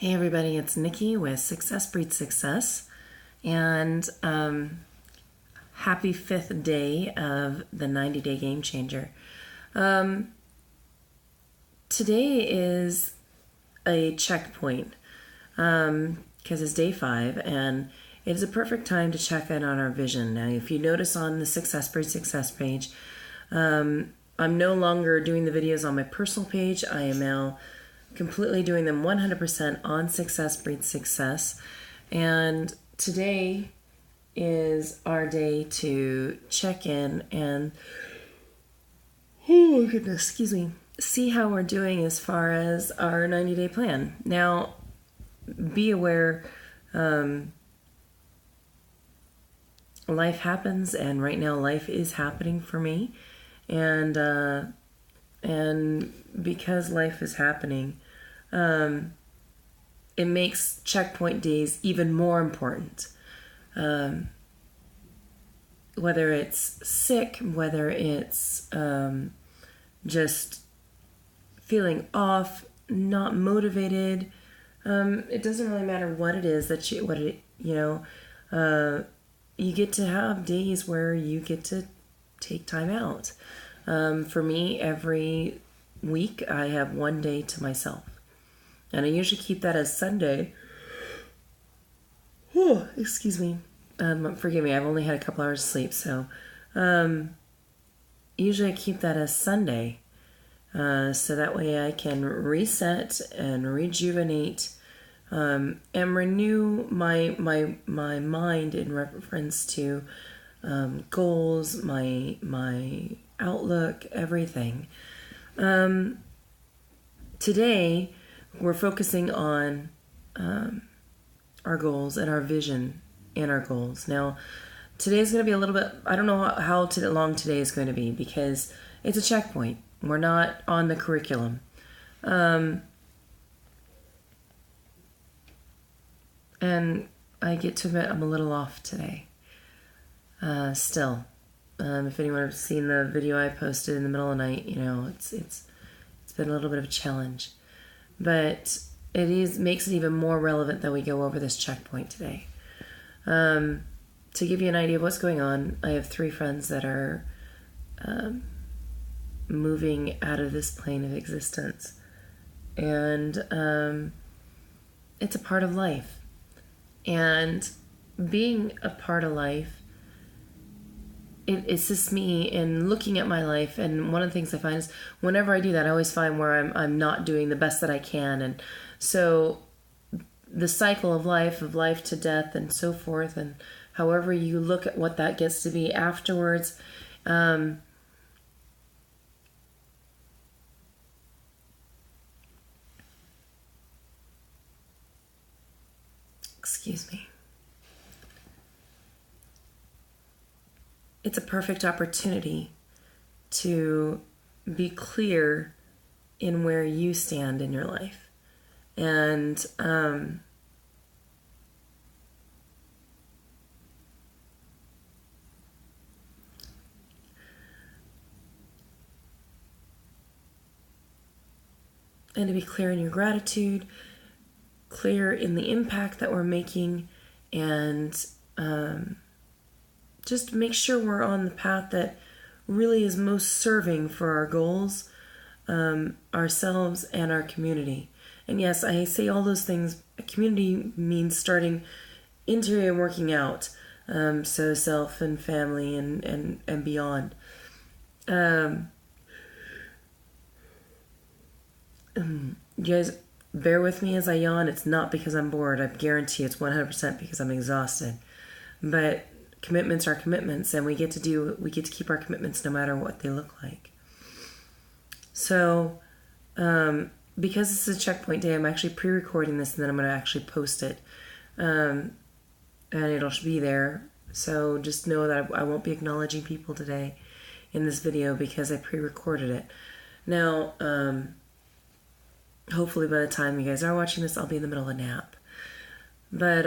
Hey everybody, it's Nikki with Success Breeds Success, and happy 5th day of the 90-day game changer. Today is a checkpoint because it's day 5, and it is a perfect time to check in on our vision. Now, if you notice on the Success Breeds Success page, I'm no longer doing the videos on my personal page. I am now completely doing them 100% on Success Breeds Success. And today is our day to check in and, oh goodness, excuse me, see how we're doing as far as our 90-day plan. Now, be aware, life happens, and right now life is happening for me. And because life is happening, it makes checkpoint days even more important. Whether it's sick, whether it's just feeling off, not motivated, it doesn't really matter what it is that you get to have days where you get to take time out. For me, every week I have one day to myself. And I usually keep that as Sunday. Oh, excuse me. Forgive me, I've only had a couple hours of sleep. So usually I keep that as Sunday. So that way I can reset and rejuvenate and renew my mind in reference to goals, my outlook, everything. Today, we're focusing on our goals and our vision and our goals. Now, today's going to be a little bit, I don't know how long today is going to be because it's a checkpoint. We're not on the curriculum. And I get to admit I'm a little off today. Still. If anyone has seen the video I posted in the middle of the night, it's been a little bit of a challenge. But it makes it even more relevant that we go over this checkpoint today. To give you an idea of what's going on, I have 3 friends that are moving out of this plane of existence. And it's a part of life. And being a part of life, it assists me in looking at my life. And one of the things I find is whenever I do that, I always find where I'm not doing the best that I can. And so the cycle of life to death and so forth, and however you look at what that gets to be afterwards, excuse me. It's a perfect opportunity to be clear in where you stand in your life. And to be clear in your gratitude, clear in the impact that we're making, and just make sure we're on the path that really is most serving for our goals, ourselves, and our community. And yes, I say all those things. Community means starting interior and working out, so self and family and beyond. You guys bear with me as I yawn. It's not because I'm bored. I guarantee it's 100% because I'm exhausted. But commitments are commitments, and we get to keep our commitments no matter what they look like. So, because this is a checkpoint day, I'm actually pre-recording this, and then I'm going to actually post it, and it'll be there. So just know that I won't be acknowledging people today in this video because I pre-recorded it. Now, hopefully by the time you guys are watching this, I'll be in the middle of a nap. But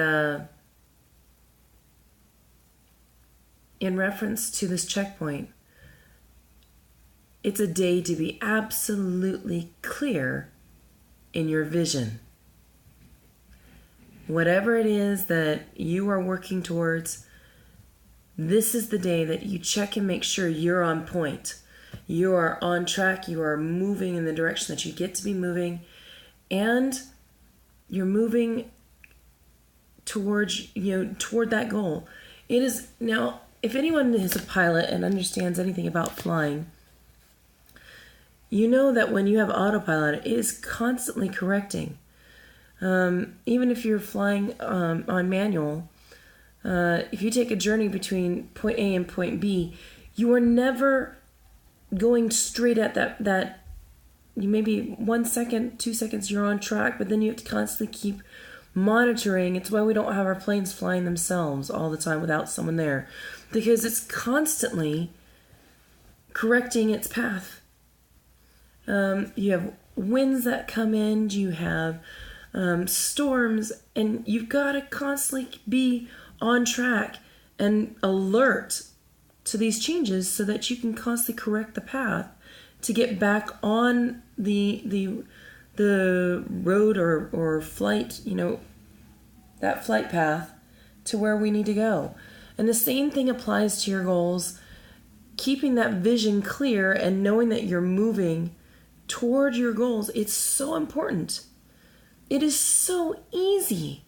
in reference to this checkpoint, it's a day to be absolutely clear in your vision. Whatever it is that you are working towards, this is the day that you check and make sure you're on point. You are on track. You are moving in the direction that you get to be moving. And you're moving toward that goal. It is now, if anyone is a pilot and understands anything about flying, you know that when you have autopilot, it is constantly correcting. Even if you're flying on manual, if you take a journey between point A and point B, you are never going straight at that you maybe 1 second, 2 seconds you're on track, but then you have to constantly keep monitoring. It's why we don't have our planes flying themselves all the time without someone there, because it's constantly correcting its path. You have winds that come in, you have storms, and you've got to constantly be on track and alert to these changes so that you can constantly correct the path to get back on the road or flight, that flight path to where we need to go. And the same thing applies to your goals. Keeping that vision clear and knowing that you're moving toward your goals, it's so important. It is so easy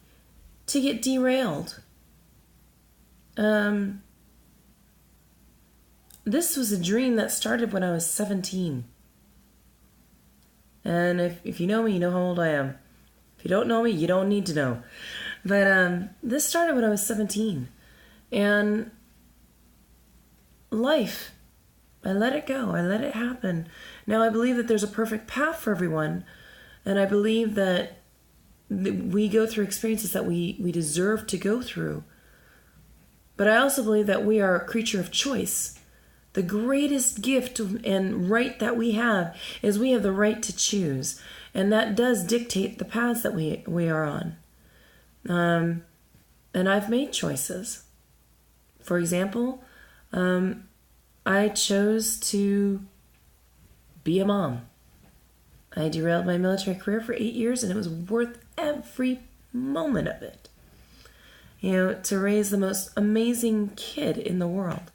to get derailed. This was a dream that started when I was 17. And if you know me, you know how old I am. If you don't know me, you don't need to know. But this started when I was 17. And life, I let it go. I let it happen. Now, I believe that there's a perfect path for everyone. And I believe that we go through experiences that we deserve to go through. But I also believe that we are a creature of choice. The greatest gift and right that we have is we have the right to choose. And that does dictate the paths that we are on. And I've made choices. For example, I chose to be a mom. I derailed my military career for 8 years, and it was worth every moment of it. To raise the most amazing kid in the world.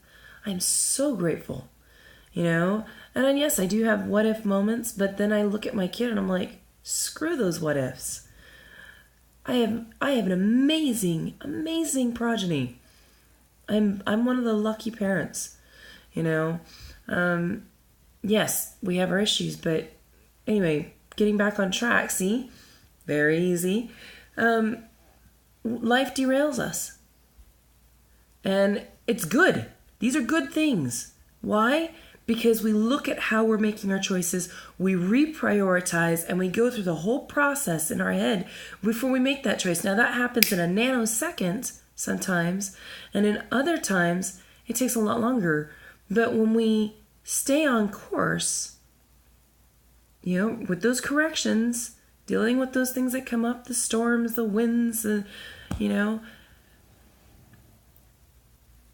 I'm so grateful, And then, yes, I do have what if moments, but then I look at my kid and I'm like, screw those what ifs. I have an amazing, amazing progeny. I'm one of the lucky parents, Yes, we have our issues, but anyway, getting back on track, see? Very easy. Life derails us. And it's good. These are good things. Why? Because we look at how we're making our choices, we reprioritize, and we go through the whole process in our head before we make that choice. Now, that happens in a nanosecond sometimes, and in other times, it takes a lot longer. But when we stay on course, with those corrections, dealing with those things that come up, the storms, the winds,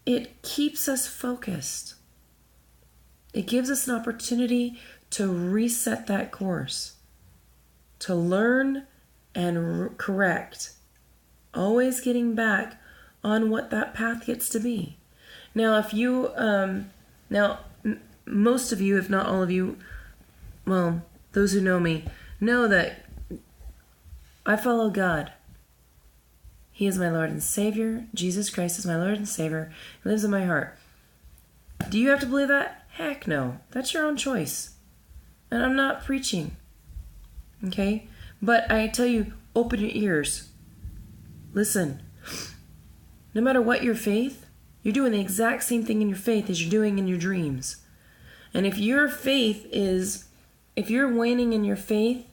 it keeps us focused. It gives us an opportunity to reset that course, to learn and correct, always getting back on what that path gets to be. Now, if you, most of you, if not all of you, well, those who know me, know that I follow God. He is my Lord and Savior. Jesus Christ is my Lord and Savior. He lives in my heart. Do you have to believe that? Heck no. That's your own choice. And I'm not preaching. Okay? But I tell you, open your ears. Listen. No matter what your faith, you're doing the exact same thing in your faith as you're doing in your dreams. And if your faith if you're waning in your faith,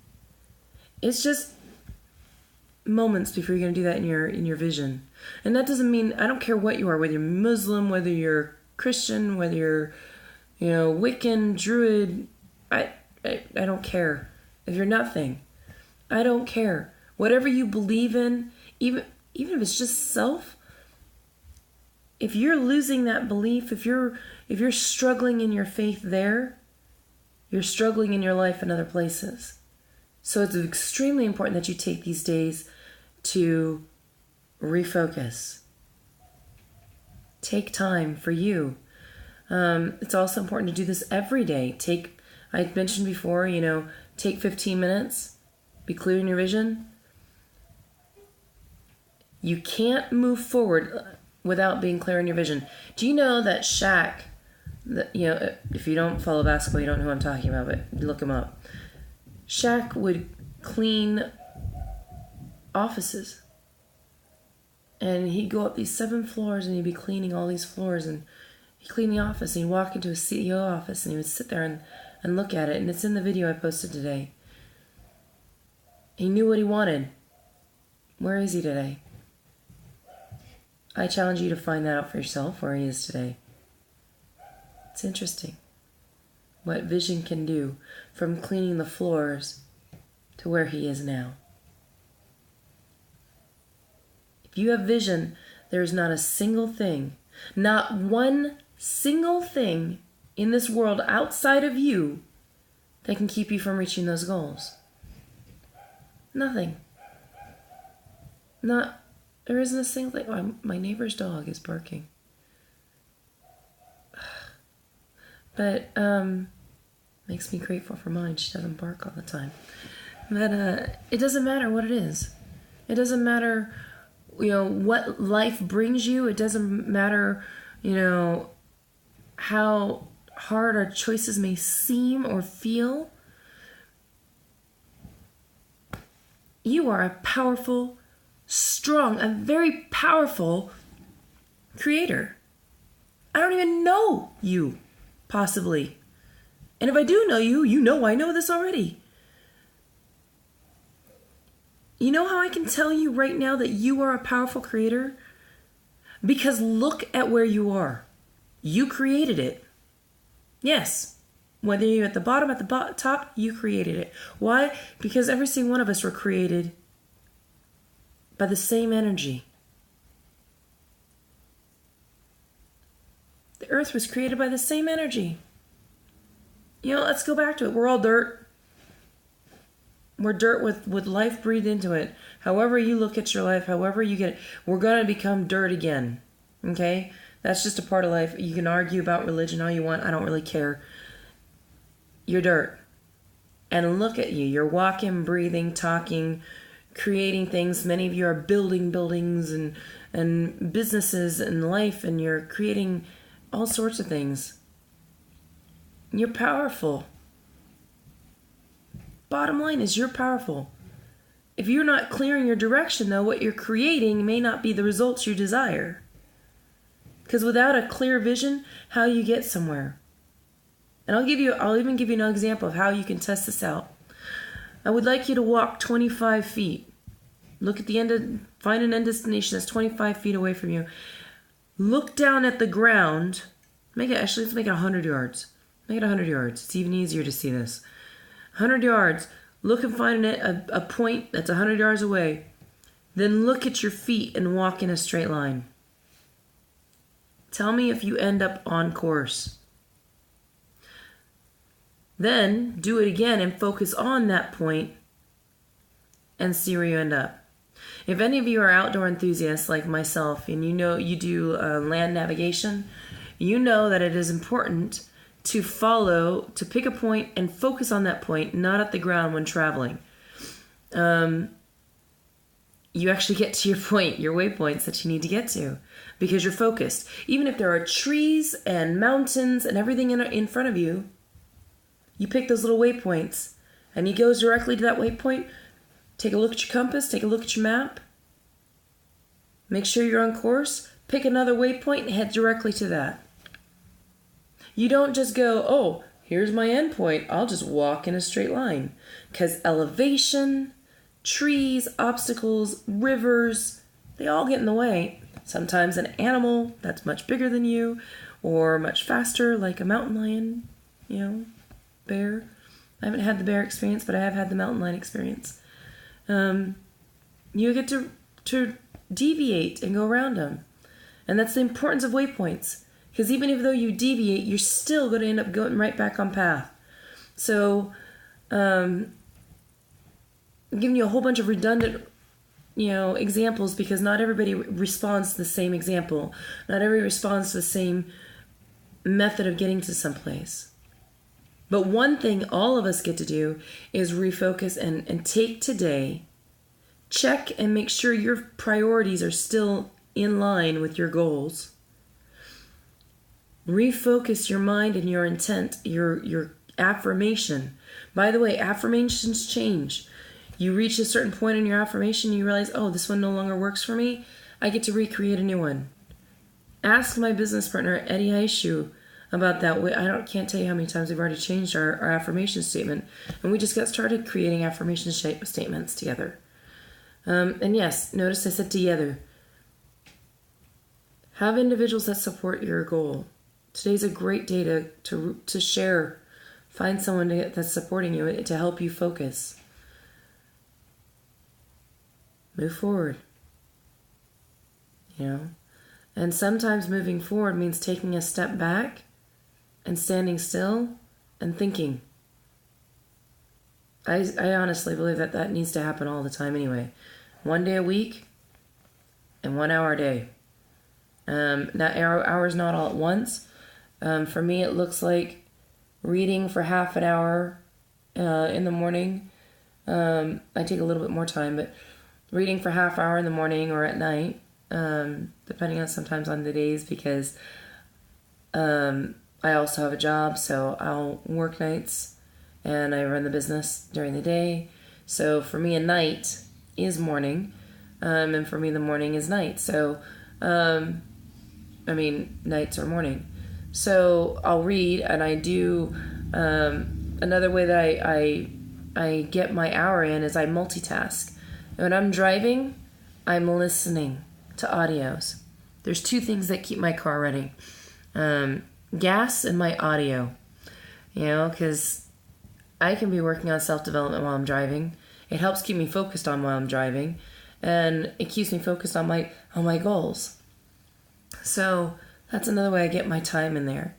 it's just moments before you're going to do that in your vision. And that doesn't mean, I don't care what you are, whether you're Muslim, whether you're Christian, whether you're Wiccan, Druid, I don't care. If you're nothing, I don't care. Whatever you believe in, even if it's just self, if you're losing that belief, if you're struggling in your faith there, you're struggling in your life in other places. So it's extremely important that you take these days to refocus. Take time for you. It's also important to do this every day. I mentioned before, take 15 minutes, be clear in your vision. You can't move forward without being clear in your vision. Do you know that Shaq, if you don't follow basketball, you don't know who I'm talking about, but look him up. Shaq would clean offices. And he'd go up these 7 floors and he'd be cleaning all these floors, and he'd clean the office, and he'd walk into a CEO office and he would sit there and look at it, and it's in the video I posted today. He knew what he wanted. Where is he today? I challenge you to find that out for yourself, where he is today. It's interesting what vision can do from cleaning the floors to where he is now. If you have vision, there is not a single thing, not one single thing in this world outside of you that can keep you from reaching those goals. Nothing. There isn't a single thing. Oh, my neighbor's dog is barking. But makes me grateful for mine. She doesn't bark all the time. But it doesn't matter what it is. It doesn't matter, what life brings you. It doesn't matter, how hard our choices may seem or feel. You are a powerful, strong, a very powerful creator. I don't even know you, possibly. And if I do know you, I know this already. You know how I can tell you right now that you are a powerful creator? Because look at where you are. You created it. Yes. Whether you're at the bottom, at the top, you created it. Why? Because every single one of us were created by the same energy. The earth was created by the same energy. Let's go back to it. We're all dirt. We're dirt with life breathed into it. However you look at your life, however you get it, we're going to become dirt again. Okay? That's just a part of life. You can argue about religion all you want. I don't really care. You're dirt. And look at you. You're walking, breathing, talking, creating things. Many of you are building buildings and businesses and life, and you're creating all sorts of things. You're powerful. Bottom line is you're powerful. If you're not clear in your direction, though, what you're creating may not be the results you desire. Because without a clear vision, how you get somewhere? And I'll even give you an example of how you can test this out. I would like you to walk 25 feet. Look at find an end destination that's 25 feet away from you. Look down at the ground. Let's make it 100 yards. Make it 100 yards. It's even easier to see this. 100 yards. Look and find a point that's 100 yards away. Then look at your feet and walk in a straight line. Tell me if you end up on course. Then do it again and focus on that point and see where you end up. If any of you are outdoor enthusiasts like myself, and you do land navigation, you know that it is important to pick a point and focus on that point, not at the ground when traveling. You actually get to your point, your waypoints that you need to get to, because you're focused. Even if there are trees and mountains and everything in front of you, you pick those little waypoints and you go directly to that waypoint. Take a look at your compass, take a look at your map. Make sure you're on course. Pick another waypoint and head directly to that. You don't just go, oh, here's my endpoint. I'll just walk in a straight line. Because elevation, trees, obstacles, rivers, they all get in the way. Sometimes an animal that's much bigger than you or much faster, like a mountain lion, bear. I haven't had the bear experience, but I have had the mountain lion experience. You get to deviate and go around them. And that's the importance of waypoints. Because even though you deviate, you're still going to end up going right back on path. So, I'm giving you a whole bunch of redundant examples, because not everybody responds to the same example. Not everybody responds to the same method of getting to someplace. But one thing all of us get to do is refocus and take today, check and make sure your priorities are still in line with your goals. Refocus your mind and your intent, your affirmation. By the way, affirmations change. You reach a certain point in your affirmation, you realize, oh, this one no longer works for me. I get to recreate a new one. Ask my business partner, Eddie Aishu, about that. Can't tell you how many times we've already changed our affirmation statement. And we just got started creating affirmation statements together. And yes, notice I said together. Have individuals that support your goal. Today's a great day to share. Find someone that's supporting you to help you focus. Move forward. And sometimes moving forward means taking a step back and standing still and thinking. I honestly believe that needs to happen all the time anyway. 1 day a week and 1 hour a day. That hour's not all at once. For me, it looks like reading for half an hour in the morning. I take a little bit more time, but reading for half hour in the morning or at night, depending on sometimes on the days, because I also have a job, so I'll work nights and I run the business during the day. So for me, a night is morning, and for me, the morning is night. So, nights or morning. So I'll read, and I do, another way that I get my hour in is I multitask. When I'm driving, I'm listening to audios. There's two things that keep my car running. Gas and my audio. Because I can be working on self-development while I'm driving. It helps keep me focused on while I'm driving. And it keeps me focused on my goals. So that's another way I get my time in there.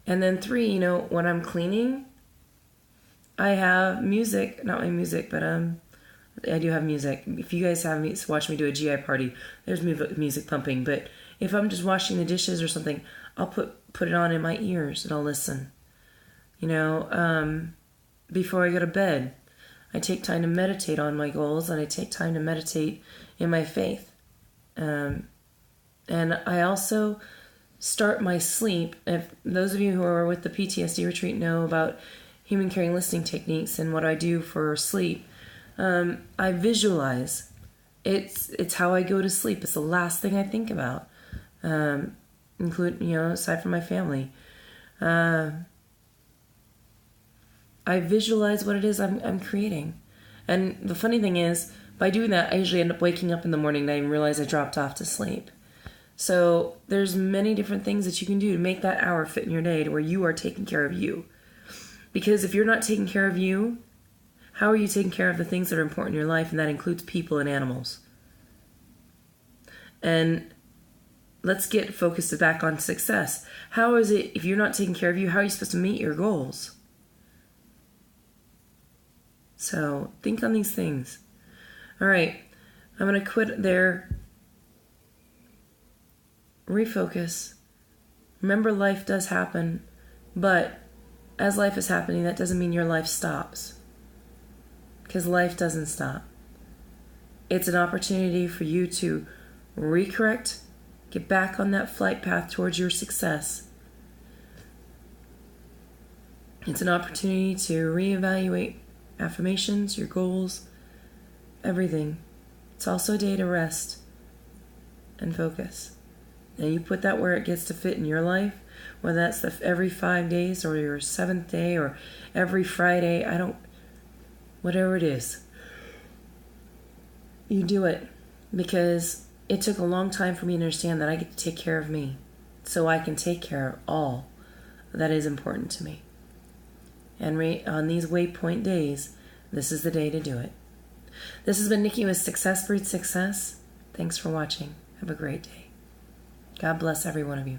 And then 3, when I'm cleaning, I have music. Not my music, but I do have music. If you guys watch me do a GI party, there's music pumping. But if I'm just washing the dishes or something, I'll put it on in my ears and I'll listen. Before I go to bed, I take time to meditate on my goals, and I take time to meditate in my faith. And I also start my sleep. If those of you who are with the PTSD retreat know about human caring listening techniques and what I do for sleep, I visualize. It's how I go to sleep. It's the last thing I think about, aside from my family. I visualize what it is I'm creating. And the funny thing is, by doing that, I usually end up waking up in the morning and I realize I dropped off to sleep. So there's many different things that you can do to make that hour fit in your day to where you are taking care of you. Because if you're not taking care of you, how are you taking care of the things that are important in your life? And that includes people and animals. And let's get focused back on success. How is it, if you're not taking care of you, how are you supposed to meet your goals? So think on these things. All right, I'm going to quit there. Refocus. Remember, life does happen, but as life is happening, that doesn't mean your life stops. Because life doesn't stop. It's an opportunity for you to recorrect, get back on that flight path towards your success. It's an opportunity to reevaluate affirmations, your goals, everything. It's also a day to rest and focus. And you put that where it gets to fit in your life, whether that's every 5 days or your 7th day or every Friday, whatever it is. You do it, because it took a long time for me to understand that I get to take care of me so I can take care of all that is important to me. And on these Waypoint days, this is the day to do it. This has been Nikki with Success Breeds Success. Thanks for watching. Have a great day. God bless every one of you.